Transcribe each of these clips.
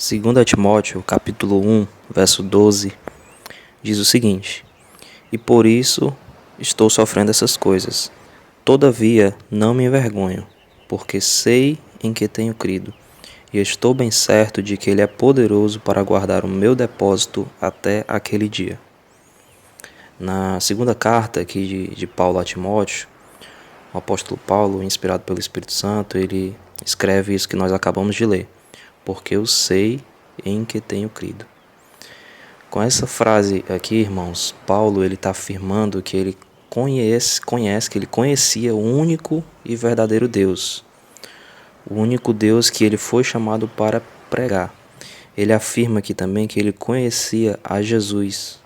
2 Timóteo, capítulo 1, verso 12, diz o seguinte: E por isso estou sofrendo essas coisas. Todavia não me envergonho, porque sei em que tenho crido, e estou bem certo de que Ele é poderoso para guardar o meu depósito até aquele dia. Na segunda carta aqui de Paulo a Timóteo, o apóstolo Paulo, inspirado pelo Espírito Santo, ele escreve isso que nós acabamos de ler: porque eu sei em que tenho crido. Com essa frase aqui, irmãos, Paulo ele está afirmando que ele que ele conhecia o único e verdadeiro Deus, o único Deus que ele foi chamado para pregar. Ele afirma aqui também que ele conhecia a Jesus,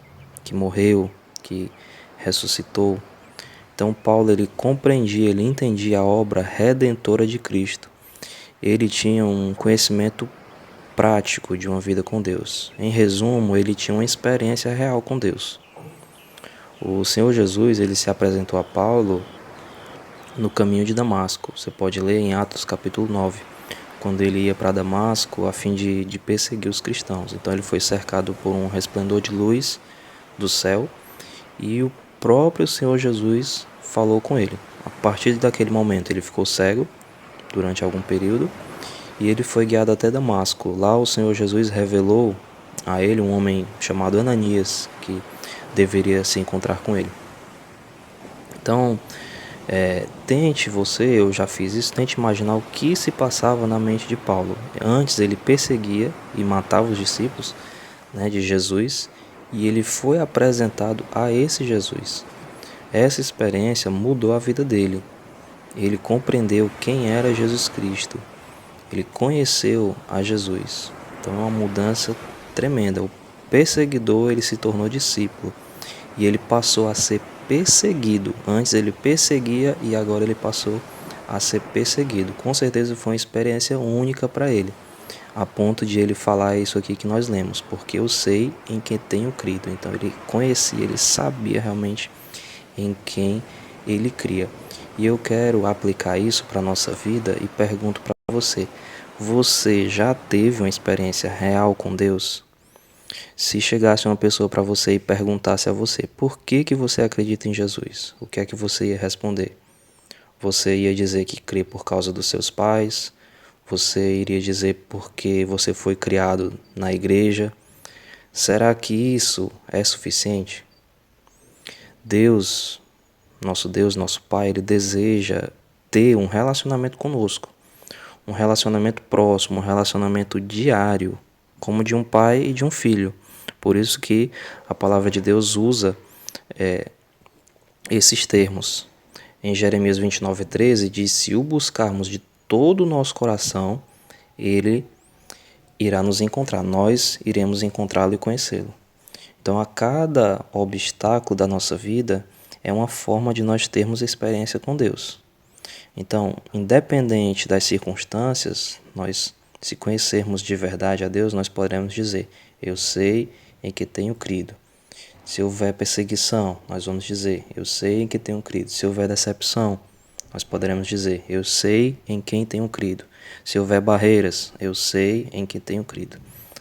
que morreu, que ressuscitou. Então Paulo ele compreendia, ele entendia a obra redentora de Cristo. Ele tinha um conhecimento prático de uma vida com Deus. Em resumo, ele tinha uma experiência real com Deus. O Senhor Jesus ele se apresentou a Paulo no caminho de Damasco. Você pode ler em Atos capítulo 9, quando ele ia para Damasco a fim de perseguir os cristãos. Então ele foi cercado por um resplendor de luz do céu e o próprio Senhor Jesus falou com ele. A partir daquele momento ele ficou cego durante algum período e ele foi guiado até Damasco. Lá o Senhor Jesus revelou a ele um homem chamado Ananias, que deveria se encontrar com ele. Então, tente você, eu já fiz isso, tente imaginar o que se passava na mente de Paulo. Antes ele perseguia e matava os discípulos, de Jesus, e ele foi apresentado a esse Jesus. Essa experiência mudou a vida dele. Ele compreendeu quem era Jesus Cristo. Ele conheceu a Jesus. Então é uma mudança tremenda. O perseguidor ele se tornou discípulo e ele passou a ser perseguido. Antes ele perseguia e agora ele passou a ser perseguido. Com certeza foi uma experiência única para ele, a ponto de ele falar isso aqui que nós lemos: porque eu sei em quem tenho crido. Então ele conhecia, ele sabia realmente em quem ele cria. E eu quero aplicar isso para a nossa vida e pergunto para você: você já teve uma experiência real com Deus? Se chegasse uma pessoa para você e perguntasse a você por que você acredita em Jesus, o que é que você ia responder? Você ia dizer que crê por causa dos seus pais? Você iria dizer porque você foi criado na igreja? Será que isso é suficiente? Deus, nosso Pai, Ele deseja ter um relacionamento conosco. Um relacionamento próximo, um relacionamento diário, como de um pai e de um filho. Por isso que a palavra de Deus usa esses termos. Em Jeremias 29:13 diz: se o buscarmos de todo o nosso coração, Ele irá nos encontrar. Nós iremos encontrá-lo e conhecê-lo. Então, a cada obstáculo da nossa vida é uma forma de nós termos experiência com Deus. Então, independente das circunstâncias, nós, se conhecermos de verdade a Deus, nós poderemos dizer: eu sei em que tenho crido. Se houver perseguição, nós vamos dizer: eu sei em que tenho crido. Se houver decepção, nós poderemos dizer: eu sei em quem tenho crido. Se houver barreiras, eu sei em quem tenho crido.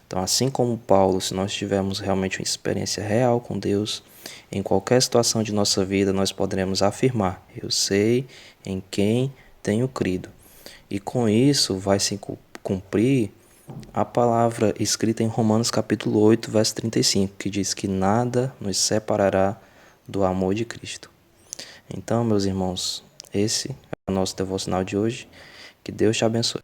Então, assim como Paulo, se nós tivermos realmente uma experiência real com Deus, em qualquer situação de nossa vida, nós poderemos afirmar: eu sei em quem tenho crido. E com isso vai se cumprir a palavra escrita em Romanos capítulo 8, verso 35, que diz que nada nos separará do amor de Cristo. Então, meus irmãos, esse é o nosso devocional de hoje. Que Deus te abençoe.